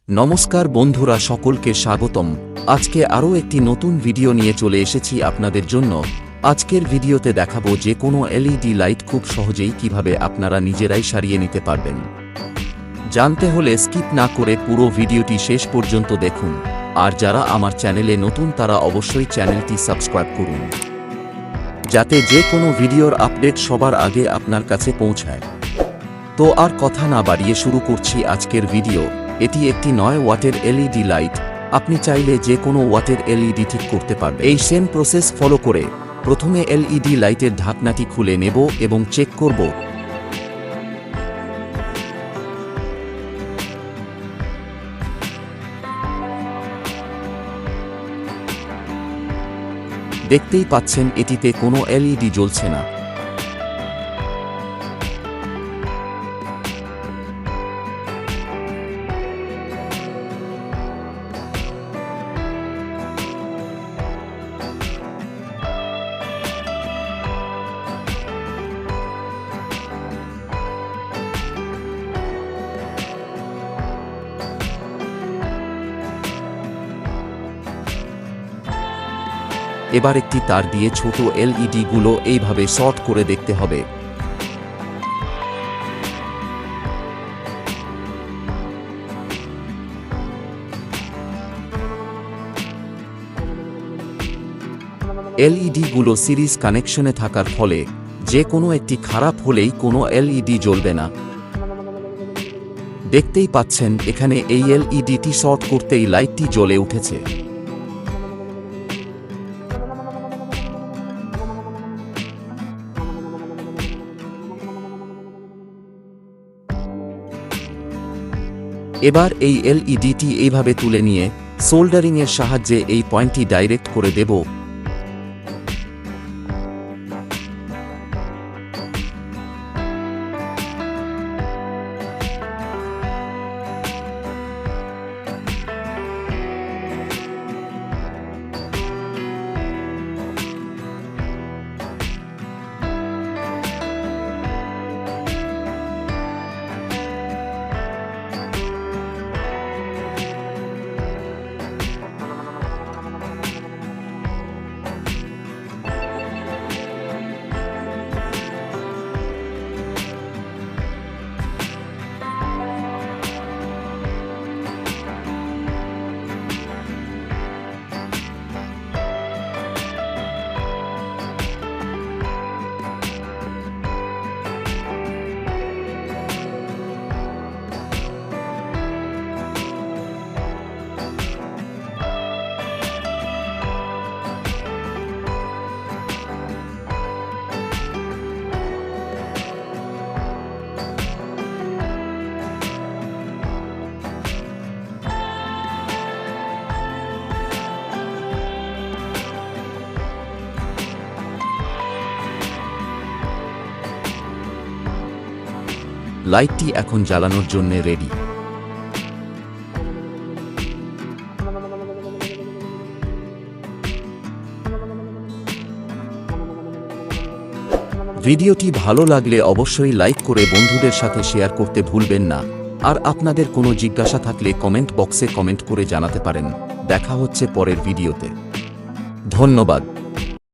নমস্কার বন্ধুরা, সকলকে স্বাগতম। আজকে আরও একটি নতুন ভিডিও নিয়ে চলে এসেছি আপনাদের জন্য। আজকের ভিডিওতে দেখাবো যে কোনো এলইডি লাইট খুব সহজেই কিভাবে আপনারা নিজেরাই সারিয়ে নিতে পারবেন। জানতে হলে স্কিপ না করে পুরো ভিডিওটি শেষ পর্যন্ত দেখুন। আর যারা আমার চ্যানেলে নতুন তারা অবশ্যই চ্যানেলটি সাবস্ক্রাইব করুন, যাতে যে কোনো ভিডিওর আপডেট সবার আগে আপনার কাছে পৌঁছায়। তো আর কথা না বাড়িয়ে শুরু করছি আজকের ভিডিও। এটি একটি 9 ওয়াটের এলইডি লাইট। আপনি চাইলে যে কোনো ওয়াটের এলইডি ঠিক করতে পারবেন। এই সেম প্রসেস ফলো করে প্রথমে এলইডি লাইটের ঢাকনাটি খুলে নেব এবং চেক করব দেখতেই পাচ্ছেন এটিতে কোনো এলইডি জ্বলছে না। এবার একটি তার দিয়ে ছোট এলইডি গুলো এইভাবে শর্ট করে দেখতে হবে। এলইডি গুলো সিরিজ কানেকশনে থাকার ফলে যে কোনো একটি খারাপ হলেই কোনো এলইডি জ্বলবে না। দেখতেই পাচ্ছেন এখানে এই এলইডিটি শর্ট করতেই লাইটটি জ্বলে উঠেছে। এবার এই এলইডিটি এইভাবে তুলে নিয়ে সোল্ডারিংয়ের সাহায্যে এই পয়েন্টটি ডাইরেক্ট করে দেব। লাইটটি এখন জ্বালানোর জন্য রেডি। ভিডিওটি ভালো লাগলে অবশ্যই লাইক করে বন্ধুদের সাথে শেয়ার করতে ভুলবেন না। আর আপনাদের কোনো জিজ্ঞাসা থাকলে কমেন্ট বক্সে কমেন্ট করে জানাতে পারেন। দেখা হচ্ছে পরের ভিডিওতে। ধন্যবাদ।